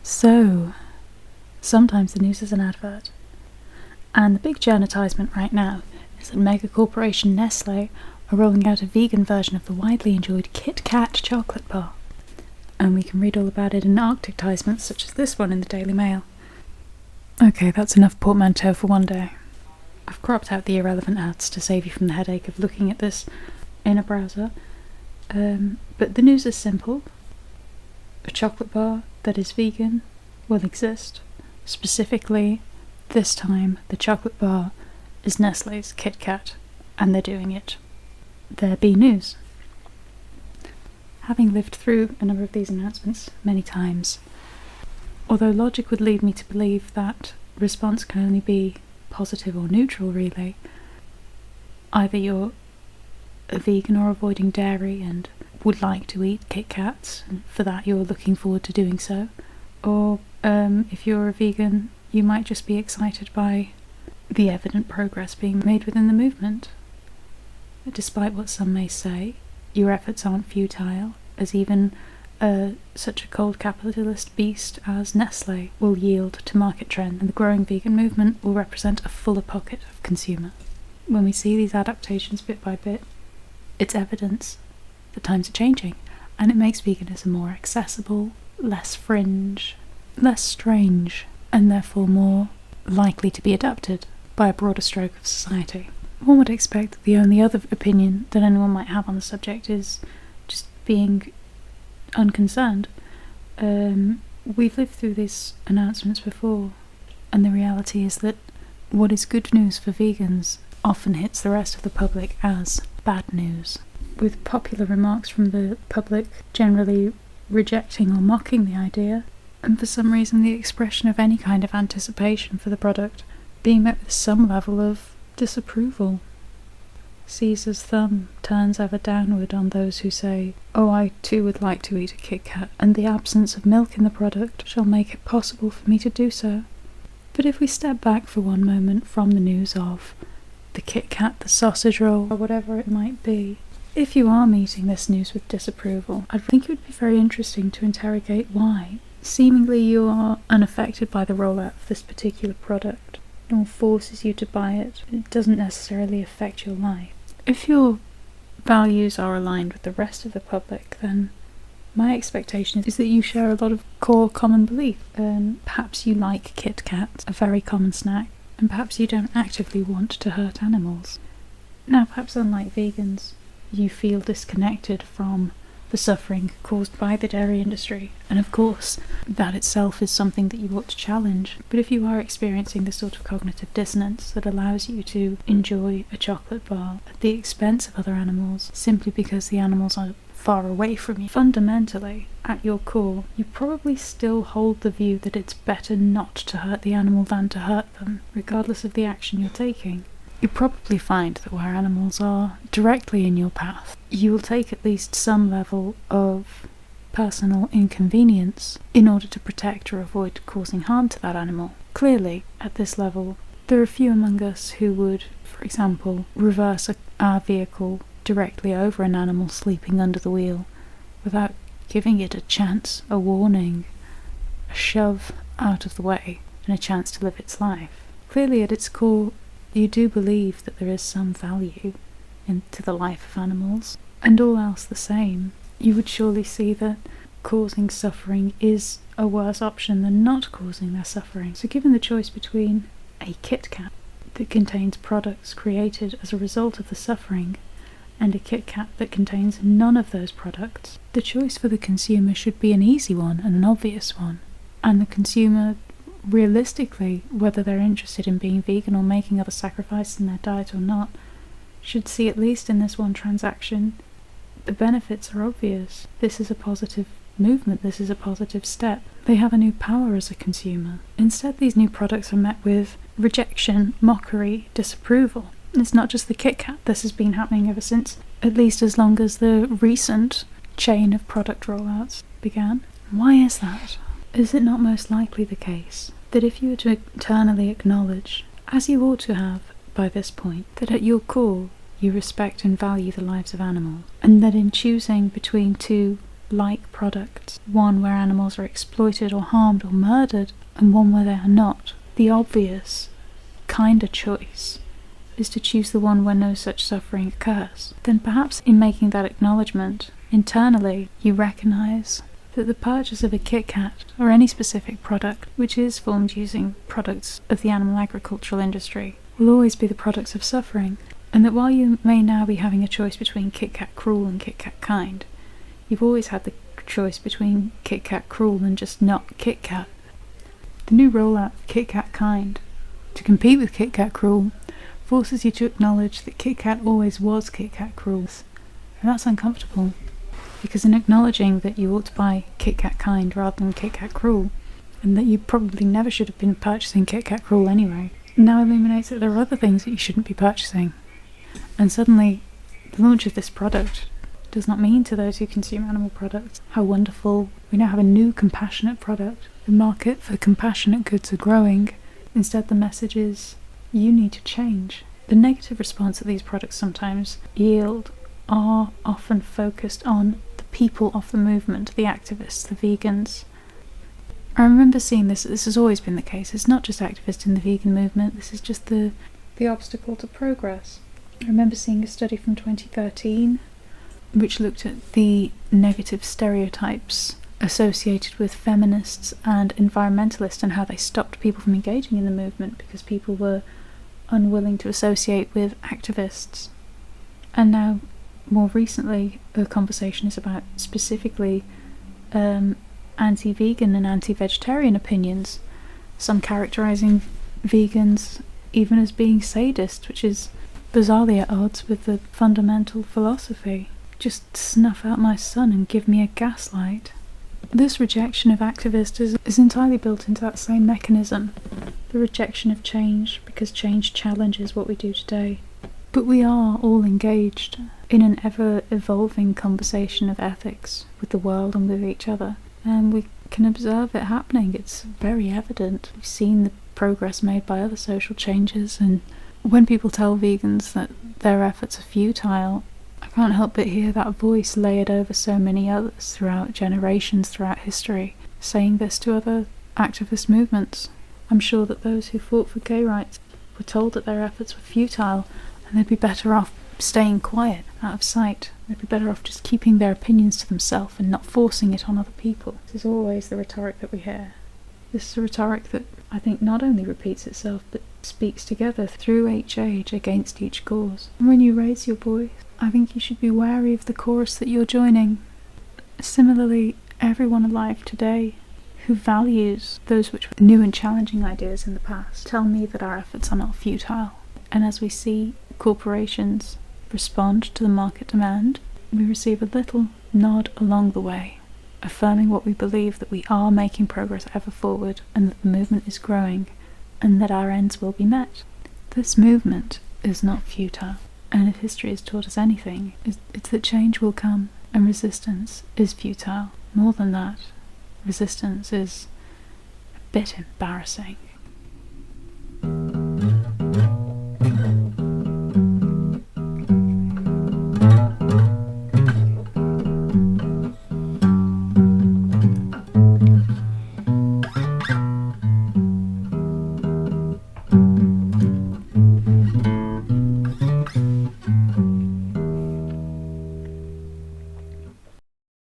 So, sometimes the news is an advert. And the big advertisement right now is that mega corporation Nestle are rolling out a vegan version of the widely enjoyed Kit Kat chocolate bar. And we can read all about it in advertisements such as this one in the Daily Mail. Okay, that's enough portmanteau for one day. I've cropped out the irrelevant ads to save you from the headache of looking at this in a browser. But the news is simple. A chocolate bar that is vegan will exist. Specifically, this time, the chocolate bar is Nestle's Kit Kat, and they're doing it. There be news. Having lived through a number of these announcements many times, although logic would lead me to believe that response can only be positive or neutral, really. Either you're a vegan or avoiding dairy and would like to eat Kit Kats, and for that you're looking forward to doing so. Or if you're a vegan, you might just be excited by the evident progress being made within the movement. Despite what some may say, your efforts aren't futile, as even such a cold capitalist beast as Nestle will yield to market trend, and the growing vegan movement will represent a fuller pocket of consumer. When we see these adaptations bit by bit, it's evidence that times are changing, and it makes veganism more accessible, less fringe, less strange, and therefore more likely to be adopted by a broader stroke of society. One would expect that the only other opinion that anyone might have on the subject is just being unconcerned. We've lived through these announcements before, and the reality is that what is good news for vegans often hits the rest of the public as bad news, with popular remarks from the public generally rejecting or mocking the idea, and for some reason the expression of any kind of anticipation for the product being met with some level of disapproval. Caesar's thumb turns ever downward on those who say, "Oh, I too would like to eat a Kit Kat, and the absence of milk in the product shall make it possible for me to do so." But if we step back for one moment from the news of the Kit Kat, the sausage roll, or whatever it might be, if you are meeting this news with disapproval, I think it would be very interesting to interrogate why. Seemingly you are unaffected by the rollout of this particular product. No one forces you to buy it. It doesn't necessarily affect your life. If your values are aligned with the rest of the public, then my expectation is that you share a lot of core common belief. Perhaps you like Kit Kat, a very common snack, and perhaps you don't actively want to hurt animals. Now, perhaps unlike vegans, you feel disconnected from the suffering caused by the dairy industry, and of course that itself is something that you ought to challenge. But if you are experiencing the sort of cognitive dissonance that allows you to enjoy a chocolate bar at the expense of other animals simply because the animals are far away from you, fundamentally, at your core, you probably still hold the view that it's better not to hurt the animal than to hurt them, regardless of the action you're taking. You probably find that where animals are directly in your path, you will take at least some level of personal inconvenience in order to protect or avoid causing harm to that animal. Clearly, at this level, there are few among us who would, for example, reverse our vehicle directly over an animal sleeping under the wheel without giving it a chance, a warning, a shove out of the way, and a chance to live its life. Clearly, at its core, you do believe that there is some value into the life of animals, and all else the same, you would surely see that causing suffering is a worse option than not causing their suffering. So given the choice between a Kit Kat that contains products created as a result of the suffering and a Kit Kat that contains none of those products, the choice for the consumer should be an easy one and an obvious one, and the consumer, realistically, whether they're interested in being vegan or making other sacrifices in their diet or not, should see at least in this one transaction the benefits are obvious. This is a positive movement, this is a positive step. They have a new power as a consumer. Instead, these new products are met with rejection, mockery, disapproval. It's not just the Kit Kat, this has been happening ever since, at least as long as the recent chain of product rollouts began. Why is that? Is it not most likely the case that if you were to internally acknowledge, as you ought to have by this point, that at your core you respect and value the lives of animals, and that in choosing between two like products, one where animals are exploited or harmed or murdered, and one where they are not, the obvious, kinder choice is to choose the one where no such suffering occurs. Then perhaps in making that acknowledgement, internally you recognise that the purchase of a Kit Kat or any specific product which is formed using products of the animal agricultural industry will always be the products of suffering, and that while you may now be having a choice between Kit Kat Cruel and Kit Kat Kind, you've always had the choice between Kit Kat Cruel and just not Kit Kat. The new rollout of Kit Kat Kind to compete with Kit Kat Cruel forces you to acknowledge that Kit Kat always was Kit Kat Cruel, and that's uncomfortable, because in acknowledging that you ought to buy Kit Kat Kind rather than Kit Kat Cruel, and that you probably never should have been purchasing Kit Kat Cruel anyway, now illuminates that there are other things that you shouldn't be purchasing. And suddenly, the launch of this product does not mean to those who consume animal products how wonderful, we now have a new compassionate product. The market for compassionate goods are growing. Instead, the message is, you need to change. The negative response that these products sometimes yield are often focused on the people of the movement, the activists, the vegans. I remember seeing this has always been the case. It's not just activists in the vegan movement, this is just the obstacle to progress. I remember seeing a study from 2013 which looked at the negative stereotypes associated with feminists and environmentalists and how they stopped people from engaging in the movement because people were unwilling to associate with activists. And now, more recently, the conversation is about specifically anti-vegan and anti-vegetarian opinions, some characterising vegans even as being sadists, which is bizarrely at odds with the fundamental philosophy. Just snuff out my sun and give me a gaslight. This rejection of activists is entirely built into that same mechanism, the rejection of change, because change challenges what we do today. But we are all engaged in an ever-evolving conversation of ethics with the world and with each other, and we can observe it happening. It's very evident. We've seen the progress made by other social changes, and when people tell vegans that their efforts are futile, I can't help but hear that voice layered over so many others throughout generations, throughout history, saying this to other activist movements. I'm sure that those who fought for gay rights were told that their efforts were futile, and they'd be better off staying quiet, out of sight. They'd be better off just keeping their opinions to themselves and not forcing it on other people. This is always the rhetoric that we hear. This is a rhetoric that I think not only repeats itself, but speaks together through each age against each cause. And when you raise your voice, I think you should be wary of the chorus that you're joining. Similarly, everyone alive today who values those which were new and challenging ideas in the past tell me that our efforts are not futile. And as we see corporations respond to the market demand, we receive a little nod along the way, affirming what we believe, that we are making progress ever forward, and that the movement is growing, and that our ends will be met. This movement is not futile, and if history has taught us anything, it's that change will come, and resistance is futile. More than that, resistance is a bit embarrassing.